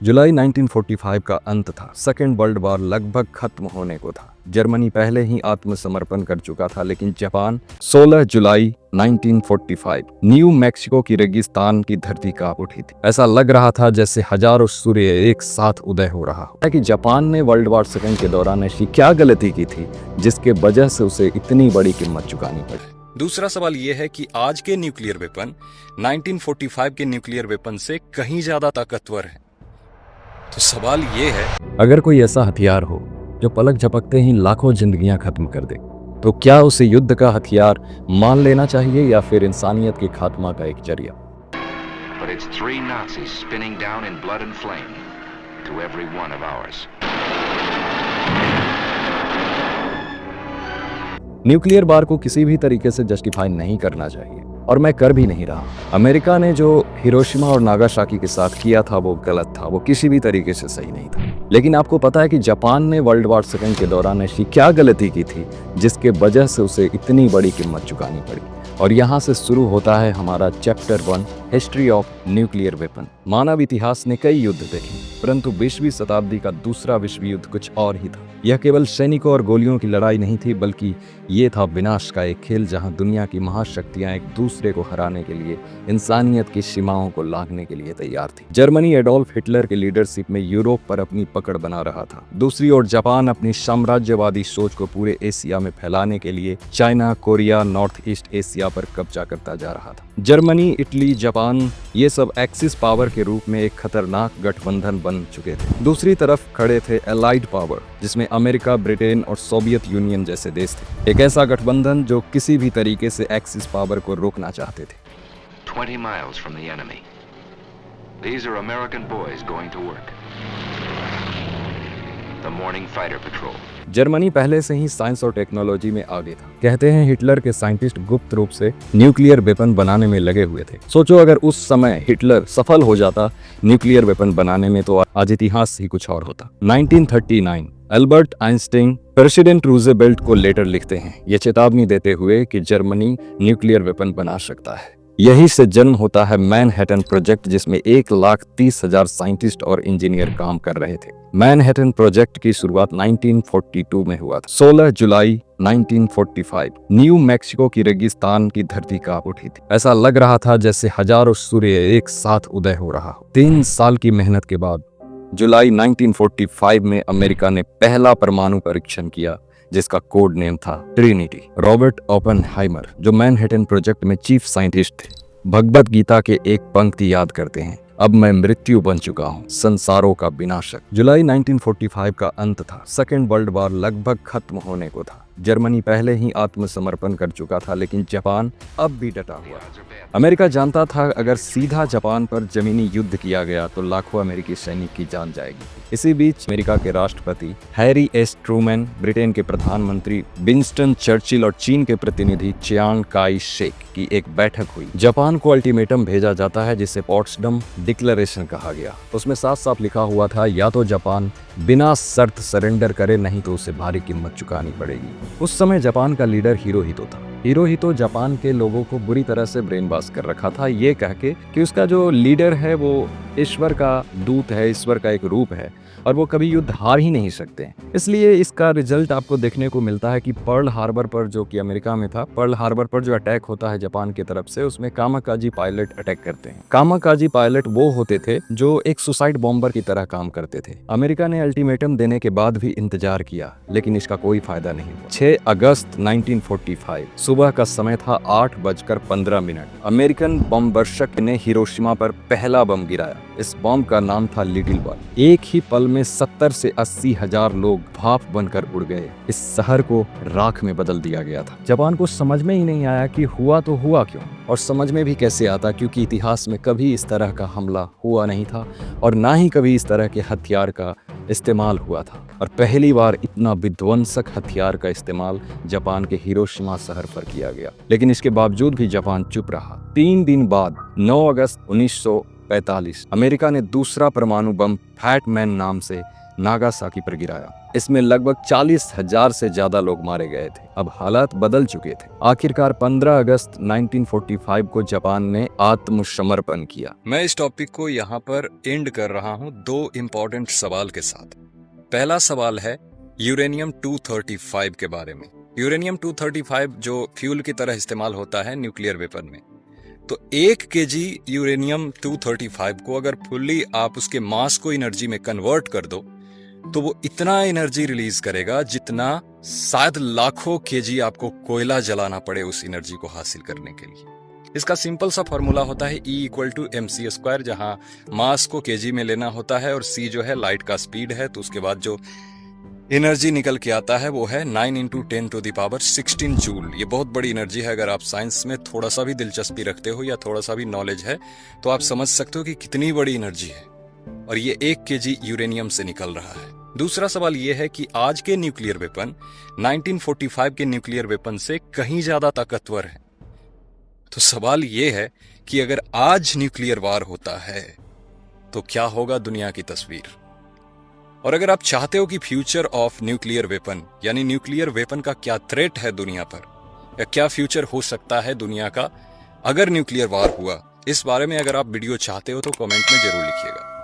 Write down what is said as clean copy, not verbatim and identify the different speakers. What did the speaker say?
Speaker 1: जुलाई 1945 का अंत था। सेकेंड वर्ल्ड वॉर लगभग खत्म होने को था। जर्मनी पहले ही आत्मसमर्पण कर चुका था, लेकिन जापान 16 जुलाई 1945 न्यू मैक्सिको की रेगिस्तान की धरती कांप उठी थी। ऐसा लग रहा था जैसे हजारों सूर्य एक साथ उदय हो रहा हो। कि जापान ने वर्ल्ड वॉर सेकेंड के दौरान ऐसी क्या गलती की थी जिसके वजह से उसे इतनी बड़ी कीमत चुकानी पड़ी।
Speaker 2: दूसरा सवाल यह है कि आज के न्यूक्लियर वेपन 1945 के न्यूक्लियर वेपन से कहीं ज्यादा ताकतवर है। तो सवाल ये है,
Speaker 1: अगर कोई ऐसा हथियार हो जो पलक झपकते ही लाखों जिंदगियां खत्म कर दे, तो क्या उसे युद्ध का हथियार मान लेना चाहिए या फिर इंसानियत के खात्मा का एक जरिया।
Speaker 3: But it's three Nazis spinning down in blood and flame to every one of ours.
Speaker 1: Nuclear war को किसी भी तरीके से जस्टिफाई नहीं करना चाहिए, और मैं कर भी नहीं रहा। अमेरिका ने जो हिरोशिमा और नागासाकी के साथ किया था वो गलत था, वो किसी भी तरीके से सही नहीं था। लेकिन आपको पता है कि जापान ने वर्ल्ड वॉर सेकेंड के दौरान ऐसी क्या गलती की थी जिसके वजह से उसे इतनी बड़ी कीमत चुकानी पड़ी। और यहाँ से शुरू होता है हमारा chapter 1, history of nuclear weapon. मानव इतिहास ने कई युद्ध देखे, परंतु 20वीं शताब्दी का दूसरा विश्व युद्ध कुछ और ही था। यह केवल सैनिकों और गोलियों की लड़ाई नहीं थी, बल्कि ये था विनाश का एक खेल, जहां दुनिया की महाशक्तियां एक दूसरे को हराने के लिए इंसानियत की सीमाओं को लांघने के लिए तैयार थी। जर्मनी एडोल्फ हिटलर की लीडरशिप में यूरोप पर अपनी पकड़ बना रहा था। दूसरी ओर जापान अपनी साम्राज्यवादी सोच को पूरे एशिया में फैलाने के लिए China, Korea, north east Asia पर कब्जा करता जा रहा था। जर्मनी, इटली, जापान, ये सब एक्सिस पावर के रूप में एक खतरनाक गठबंधन बन चुके थे। दूसरी तरफ खड़े थे एलाइड पावर, जिसमें अमेरिका, ब्रिटेन और सोवियत यूनियन जैसे देश थे। एक ऐसा गठबंधन जो किसी भी तरीके से एक्सिस पावर को रोकना चाहते थे।
Speaker 3: 20 miles from the enemy. These are American boys going to work. The Morning Fighter Patrol.
Speaker 1: Germany पहले से ही साइंस और टेक्नोलॉजी में आगे था। कहते हैं हिटलर के साइंटिस्ट गुप्त रूप से न्यूक्लियर वेपन बनाने में लगे हुए थे। सोचो अगर उस समय हिटलर सफल हो जाता न्यूक्लियर वेपन बनाने में, तो आज इतिहास ही कुछ और होता। 1939 अल्बर्ट आइंस्टीन प्रेसिडेंट रूज़वेल्ट को लेटर लिखते हैं, ये चेतावनी देते हुए कि जर्मनी न्यूक्लियर वेपन बना सकता है। यही से जन्म होता है मैनहट्टन प्रोजेक्ट, जिसमें 1,30,000 साइंटिस्ट और इंजीनियर काम कर रहे थे। मैनहट्टन प्रोजेक्ट की शुरुआत 1942 में हुआ था। 16 जुलाई 1945 न्यू मैक्सिको की रेगिस्तान की धरती कांप उठी थी। ऐसा लग रहा था जैसे हजारों सूर्य एक साथ उदय हो रहा हो। 3 साल की मेहनत के बाद जुलाई 1945 में अमेरिका ने पहला परमाणु परीक्षण किया, जिसका कोड नेम था ट्रिनिटी। रॉबर्ट ओपेनहाइमर, जो मैनहट्टन प्रोजेक्ट में चीफ साइंटिस्ट थे, भगवत गीता के एक पंक्ति याद करते हैं, अब मैं मृत्यु बन चुका हूँ, संसारों का विनाशक। जुलाई 1945 का अंत था। सेकेंड वर्ल्ड वॉर लगभग खत्म होने को था। जर्मनी पहले ही आत्मसमर्पण कर चुका था, लेकिन जापान अब भी डटा हुआ। अमेरिका जानता था अगर सीधा जापान पर जमीनी युद्ध किया गया तो लाखों अमेरिकी सैनिक की जान जाएगी। इसी बीच अमेरिका के राष्ट्रपति हैरी एस ट्रूमैन, ब्रिटेन के प्रधानमंत्री विंस्टन चर्चिल और चीन के प्रतिनिधि चियांग काई शेक की एक बैठक हुई। जापान को अल्टीमेटम भेजा जाता है, जिसे पोट्सडम डिक्लेरेशन कहा गया। उसमें साफ साफ लिखा हुआ था, या तो जापान बिना शर्त सरेंडर करे, नहीं तो उसे भारी कीमत चुकानी पड़ेगी। उस समय जापान का लीडर हिरोहितो था। हिरोहितो जापान के लोगों को बुरी तरह से ब्रेन वॉश कर रखा था, ये कह के कि उसका जो लीडर है वो ईश्वर का दूत है, ईश्वर का एक रूप है, और वो कभी युद्ध हार ही नहीं सकते। इसलिए इसका रिजल्ट आपको देखने को मिलता है कि पर्ल हार्बर पर, जो कि अमेरिका में था, पर्ल हार्बर पर जो अटैक होता है जापान की तरफ से, उसमें कामाकाजी पायलट अटैक करते हैं। कामाकाजी पायलट वो होते थे जो एक सुसाइड बॉम्बर की तरह काम करते थे। अमेरिका ने अल्टीमेटम देने के बाद भी इंतजार किया, लेकिन इसका कोई फायदा नहीं हुआ। 6 अगस्त 1945 सुबह का समय था, 8:15। अमेरिकन बम वर्षक ने हिरोशिमा पर पहला बम गिराया। इस बम का नाम था लिटिल बॉय। एक ही पल में 70 से 80 हजार लोग भाप बनकर उड़ गए। इस शहर को राख में बदल दिया गया था। जापान को समझ में ही नहीं आया कि हुआ तो हुआ क्यों, और समझ में भी कैसे आता, क्योंकि इतिहास में कभी इस तरह का हमला हुआ नहीं था और ना ही कभी इस तरह के हथियार का इस्तेमाल हुआ था। और पहली बार इतना विध्वंसक हथियार का इस्तेमाल जापान के हिरोशिमा शहर पर किया गया। लेकिन इसके बावजूद भी जापान चुप रहा। 3 दिन बाद 9 अगस्त 1945 अमेरिका ने दूसरा परमाणु बम फैट मैन नाम से नागासाकी पर गिराया। इसमें लगभग 40,000 से ज्यादा लोग मारे गए थे। अब हालात बदल चुके थे। आखिरकार 15 अगस्त 1945 को जापान ने आत्मसमर्पण किया।
Speaker 2: मैं इस टॉपिक को यहाँ पर एंड कर रहा हूँ 2 इम्पोर्टेंट सवाल के साथ। पहला सवाल है यूरेनियम 235 के बारे में। यूरेनियम 235 जो फ्यूल की तरह इस्तेमाल होता है न्यूक्लियर वेपन में, तो 1 केजी यूरेनियम 235 को अगर फुल्ली आप उसके मास को एनर्जी में कन्वर्ट कर दो तो वो इतना एनर्जी रिलीज करेगा जितना शायद लाखों केजी आपको कोयला जलाना पड़े उस एनर्जी को हासिल करने के लिए। इसका सिंपल सा फॉर्मूला होता है E = mc², जहां मास को केजी में लेना होता है और c जो है लाइट का स्पीड है, तो उसके बाद जो एनर्जी निकल के आता है वो है 9 × 10⁻16 जूल। ये बहुत बड़ी एनर्जी है। अगर आप साइंस में थोड़ा सा भी दिलचस्पी रखते हो या थोड़ा सा भी नॉलेज है तो आप समझ सकते हो कि कितनी बड़ी एनर्जी है, और ये 1 केजी यूरेनियम से निकल रहा है। दूसरा सवाल ये है कि आज के न्यूक्लियर वेपन 1945 के न्यूक्लियर वेपन से कहीं ज्यादा ताकतवर है। तो सवाल ये है कि अगर आज न्यूक्लियर वार होता है तो क्या होगा दुनिया की तस्वीर। और अगर आप चाहते हो कि फ्यूचर ऑफ न्यूक्लियर वेपन, यानी न्यूक्लियर वेपन का क्या थ्रेट है दुनिया पर, या क्या फ्यूचर हो सकता है दुनिया का अगर न्यूक्लियर वार हुआ, इस बारे में अगर आप वीडियो चाहते हो तो कमेंट में जरूर लिखिएगा।